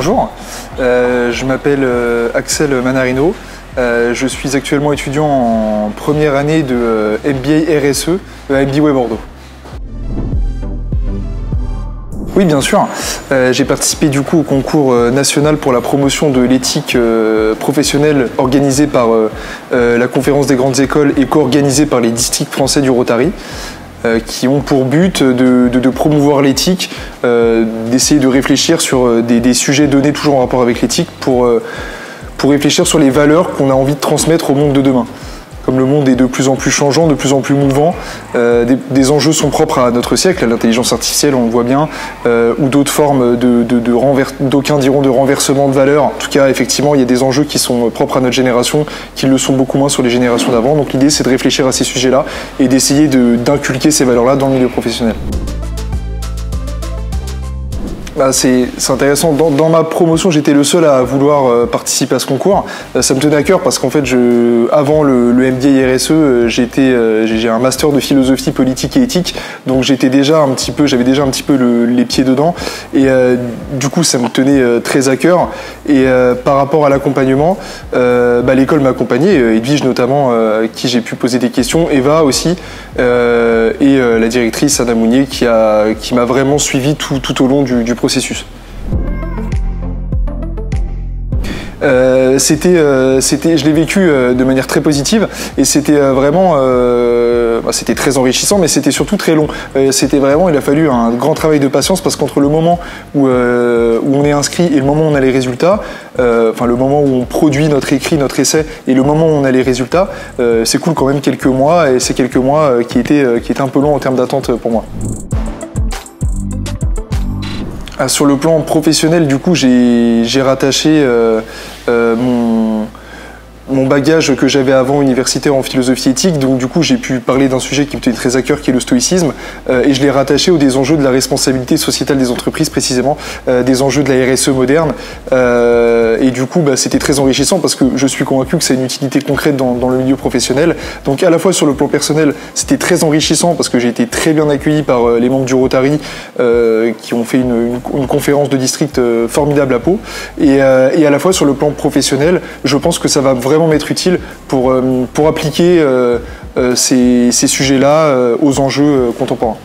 bonjour, je m'appelle Axel Manarino, je suis actuellement étudiant en première année de MBA RSE à MBWay Bordeaux. Oui, bien sûr. J'ai participé du coup au concours national pour la promotion de l'éthique professionnelle organisé par la conférence des grandes écoles et co-organisé par les districts français du Rotary, qui ont pour but de promouvoir l'éthique, d'essayer de réfléchir sur des sujets donnés toujours en rapport avec l'éthique pour réfléchir sur les valeurs qu'on a envie de transmettre au monde de demain. Comme le monde est de plus en plus changeant, de plus en plus mouvant, des enjeux sont propres à notre siècle, à l'intelligence artificielle, on le voit bien, ou d'autres formes d'aucuns diront de renversement de valeurs. En tout cas, effectivement, il y a des enjeux qui sont propres à notre génération, qui le sont beaucoup moins sur les générations d'avant. Donc l'idée, c'est de réfléchir à ces sujets-là et d'essayer d'inculquer ces valeurs-là dans le milieu professionnel. C'est intéressant. Dans ma promotion, j'étais le seul à vouloir participer à ce concours. Ça me tenait à cœur parce qu'en fait, avant le MBA RSE, j'ai un master de philosophie politique et éthique, donc j'avais déjà un petit peu les pieds dedans. Et du coup, ça me tenait très à cœur. Et par rapport à l'accompagnement, l'école m'a accompagné, Edwige notamment, à qui j'ai pu poser des questions, Eva aussi, et la directrice Anna Mounier qui m'a vraiment suivi tout au long du processus. Je l'ai vécu de manière très positive et c'était vraiment, c'était très enrichissant, mais c'était surtout très long. C'était vraiment, il a fallu un grand travail de patience parce qu'entre le moment où on est inscrit et le moment où on a les résultats, le moment où on produit notre écrit, notre essai et le moment où on a les résultats, c'est cool quand même quelques mois et c'est quelques mois qui étaient un peu longs en termes d'attente pour moi. Sur le plan professionnel, du coup, j'ai rattaché mon bagage que j'avais avant universitaire en philosophie éthique, donc du coup j'ai pu parler d'un sujet qui me tenait très à cœur qui est le stoïcisme, et je l'ai rattaché aux des enjeux de la responsabilité sociétale des entreprises précisément, des enjeux de la RSE moderne, et du coup c'était très enrichissant parce que je suis convaincu que ça a une utilité concrète dans le milieu professionnel. Donc à la fois sur le plan personnel c'était très enrichissant parce que j'ai été très bien accueilli par les membres du Rotary qui ont fait une conférence de district formidable à Pau, et à la fois sur le plan professionnel je pense que ça va vraiment m'être utile pour appliquer ces sujets-là aux enjeux contemporains.